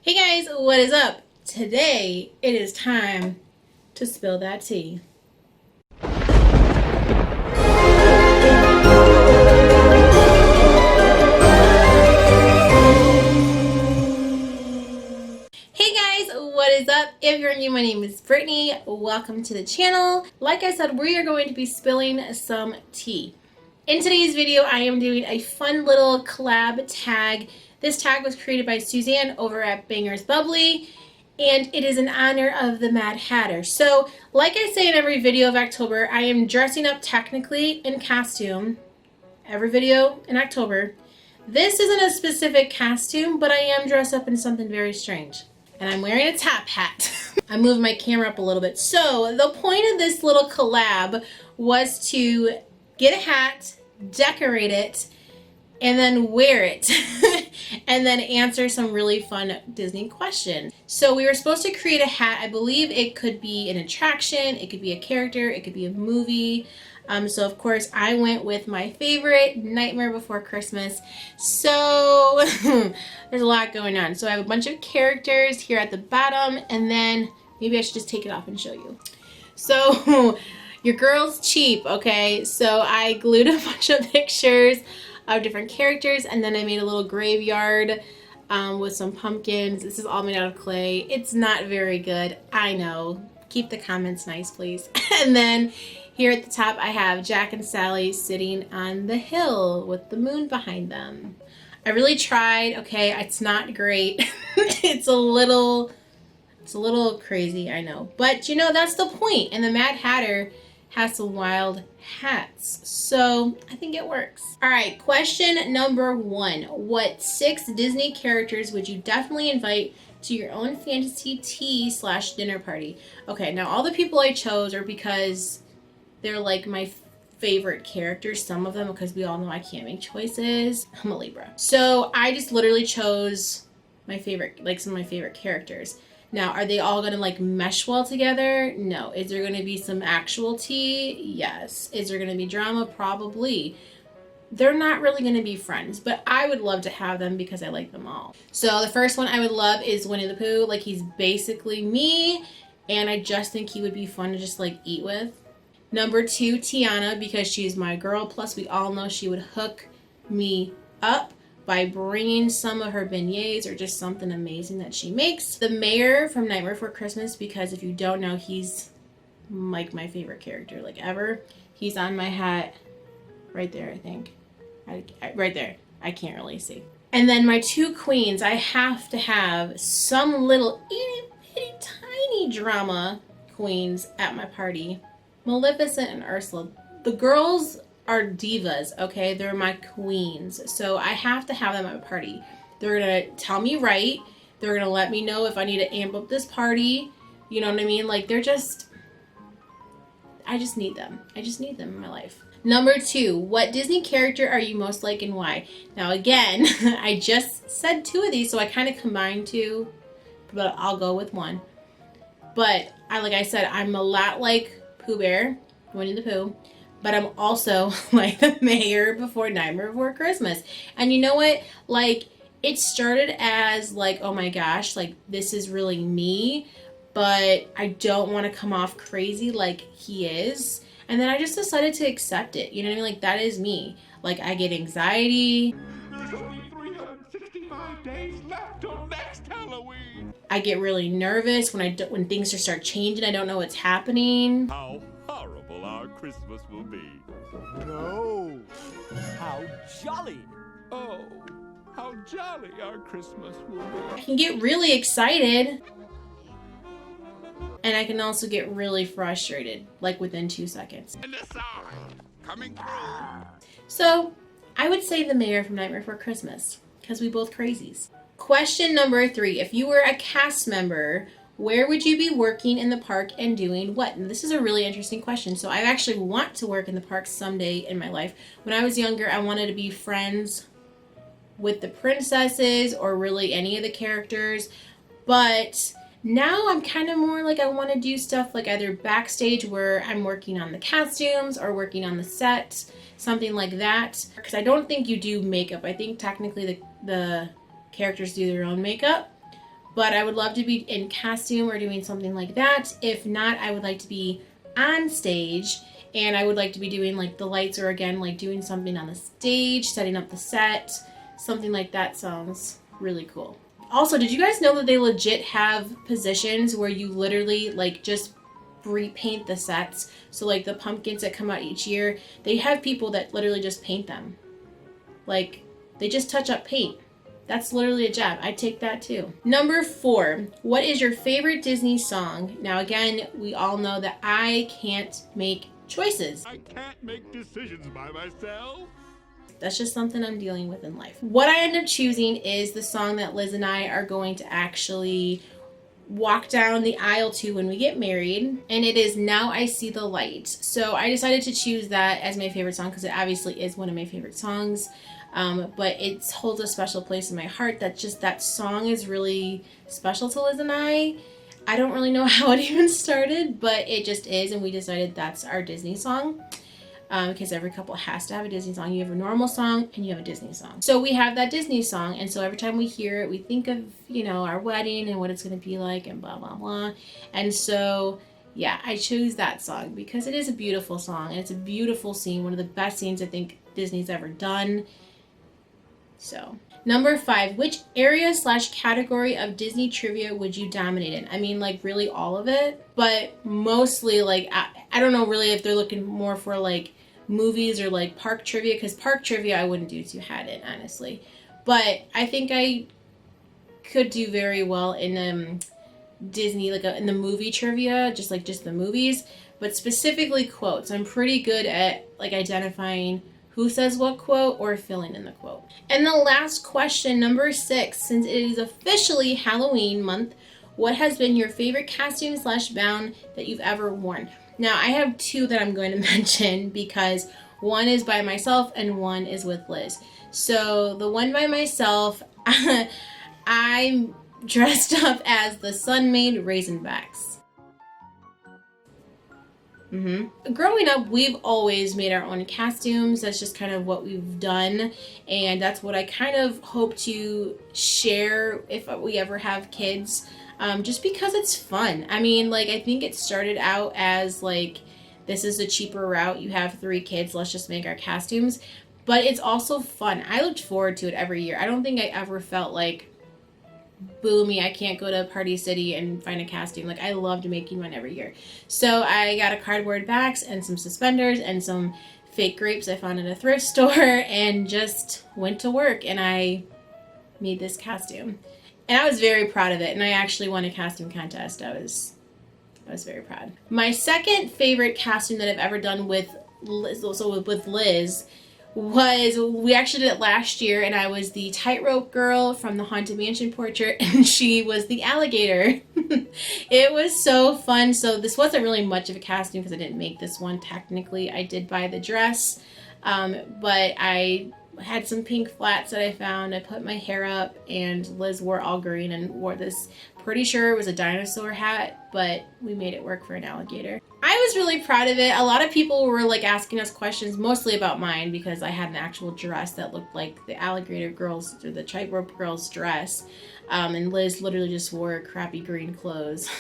Hey guys, what is up? Today it is time to spill that tea. Hey guys, what is up? If you're new, my name is Brittany. Welcome to the channel. Like I said, we are going to be spilling some tea. In today's video, I am doing a fun little collab tag. This tag was created by Suzanne over at Bubbly, and it is in honor of the Mad Hatter. So, like I say in every video of October, I am dressing up technically in costume. Every video in October. This isn't a specific costume, but I am dressed up in something very strange. And I'm wearing a top hat. I moved my camera up a little bit. So, the point of this little collab was to get a hat, decorate it, and then wear it. And then answer some really fun Disney questions. So we were supposed to create a hat. I believe it could be an attraction, it could be a character, it could be a movie. So of course I went with my favorite, Nightmare Before Christmas. So there's a lot going on. So I have a bunch of characters here at the bottom, and then maybe I should just take it off and show you. So your girl's cheap, okay? So I glued a bunch of pictures of different characters, and then I made a little graveyard with some pumpkins. This is all made out of clay. It's not very good, I know. Keep the comments nice, please. And then here at the top, I have Jack and Sally sitting on the hill with the moon behind them. I really tried. Okay, it's not great. It's a little crazy, I know. But you know, that's the point. And the Mad Hatter has some wild hats, so I think it works. All right, question number 1. What 6 Disney characters would you definitely invite to your own fantasy tea/dinner party? Okay, now all the people I chose are because they're like my favorite characters. Some of them because we all know I can't make choices. I'm a Libra. So I just literally chose my favorite, like some of my favorite characters. Now, are they all going to like mesh well together? No. Is there going to be some actual tea? Yes. Is there going to be drama? Probably. They're not really going to be friends, but I would love to have them because I like them all. So the first one I would love is Winnie the Pooh. Like, he's basically me, and I just think he would be fun to just like eat with. Number 2, Tiana, because she's my girl. Plus, we all know she would hook me up by bringing some of her beignets or just something amazing that she makes. The mayor from Nightmare Before Christmas, because if you don't know, he's like my favorite character like ever. He's on my hat right there, I think. Right there. I can't really see. And then my 2 queens, I have to have some little itty bitty tiny drama queens at my party. Maleficent and Ursula. The girls are divas, okay? They're my queens. So I have to have them at my party. They're gonna tell me right. They're gonna let me know if I need to amp up this party. You know what I mean? Like, they're just, I just need them. I just need them in my life. Number 2, what Disney character are you most like and why? Now again, I just said 2 of these, so I kind of combined 2, but I'll go with 1. But like I said, I'm a lot like Pooh Bear, Winnie the Pooh. But I'm also like the mayor before Nightmare Before Christmas. And you know what? Like, it started as like, oh my gosh, like this is really me. But I don't want to come off crazy like he is. And then I just decided to accept it. You know what I mean? Like, that is me. Like, I get anxiety. There's only 365 days left till next Halloween. I get really nervous when things just start changing. I don't know what's happening. How horrible our Christmas will be. No! How jolly! Oh, how jolly our Christmas will be. I can get really excited. And I can also get really frustrated, like within 2 seconds. And the sign coming through. So, I would say the mayor from Nightmare Before Christmas, because we both crazies. Question number 3. If you were a cast member, where would you be working in the park and doing what? And this is a really interesting question. So I actually want to work in the park someday in my life. When I was younger, I wanted to be friends with the princesses or really any of the characters. But now I'm kind of more like I want to do stuff like either backstage where I'm working on the costumes or working on the set, something like that. Because I don't think you do makeup. I think technically the characters do their own makeup. but I would love to be in costume or doing something like that. If not, I would like to be on stage, and I would like to be doing like the lights, or again, like doing something on the stage, setting up the set. Something like that sounds really cool. Also, did you guys know that they legit have positions where you literally like just repaint the sets? So like the pumpkins that come out each year, they have people that literally just paint them. Like they just touch up paint. That's literally a job. I'd take that too. Number 4, what is your favorite Disney song? Now again, we all know that I can't make choices. I can't make decisions by myself. That's just something I'm dealing with in life. What I end up choosing is the song that Liz and I are going to actually walk down the aisle to when we get married, and it is Now I See the Light. So I decided to choose that as my favorite song because it obviously is one of my favorite songs, but it holds a special place in my heart. That song is really special to Liz and I. I don't really know how it even started, but it just is, and we decided that's our Disney song. Because every couple has to have a Disney song. You have a normal song and you have a Disney song. So we have that Disney song, and so every time we hear it, we think of, you know, our wedding and what it's going to be like and blah, blah, blah. And so, yeah, I chose that song because it is a beautiful song and it's a beautiful scene. One of the best scenes I think Disney's ever done. So, number 5, which area/category of Disney trivia would you dominate in? I mean, like, really all of it, but mostly, like, I don't know really if they're looking more for, like, movies or, like, park trivia, because park trivia I wouldn't do too had it, honestly. But I think I could do very well in Disney, like, in the movie trivia, just the movies, but specifically quotes. I'm pretty good at, like, identifying who says what quote or filling in the quote. And the last question, number 6, since it is officially Halloween month, what has been your favorite costume/gown that you've ever worn? Now, I have 2 that I'm going to mention because one is by myself and one is with Liz. So the one by myself, I'm dressed up as the Sun-Maid Raisinbacks. Growing up, we've always made our own costumes. That's just kind of what we've done, and that's what I kind of hope to share if we ever have kids, just because it's fun. I mean, like, I think it started out as like, this is a cheaper route, you have 3 kids, let's just make our costumes, but it's also fun. I looked forward to it every year. I don't think I ever felt like, boo me, I can't go to Party City and find a costume. Like, I loved making one every year. So I got a cardboard box and some suspenders and some fake grapes I found at a thrift store and just went to work, and I made this costume. And I was very proud of it, and I actually won a costume contest. I was very proud. My second favorite costume that I've ever done with Liz, was, we actually did it last year, and I was the tightrope girl from the Haunted Mansion portrait, and she was the alligator. It was so fun. So this wasn't really much of a costume because I didn't make this one technically. I did buy the dress, but I had some pink flats that I found. I put my hair up, and Liz wore all green and wore this, pretty sure it was a dinosaur hat, but we made it work for an alligator. I was really proud of it. A lot of people were like asking us questions, mostly about mine, because I had an actual dress that looked like the alligator girl's, or the tightrope girl's dress. And Liz literally just wore crappy green clothes.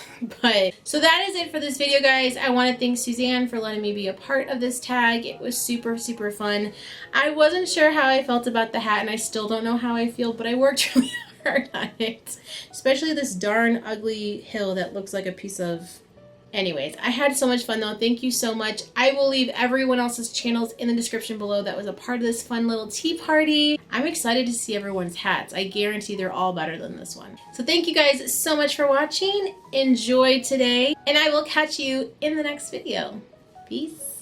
But so that is it for this video, guys. I want to thank Suzanne for letting me be a part of this tag. It was super, super fun. I wasn't sure how I felt about the hat, and I still don't know how I feel, but I worked really hard on it. Especially this darn ugly hill that looks like a piece of... Anyways, I had so much fun though. Thank you so much. I will leave everyone else's channels in the description below that was a part of this fun little tea party. I'm excited to see everyone's hats. I guarantee they're all better than this one. So thank you guys so much for watching. Enjoy today, and I will catch you in the next video. Peace.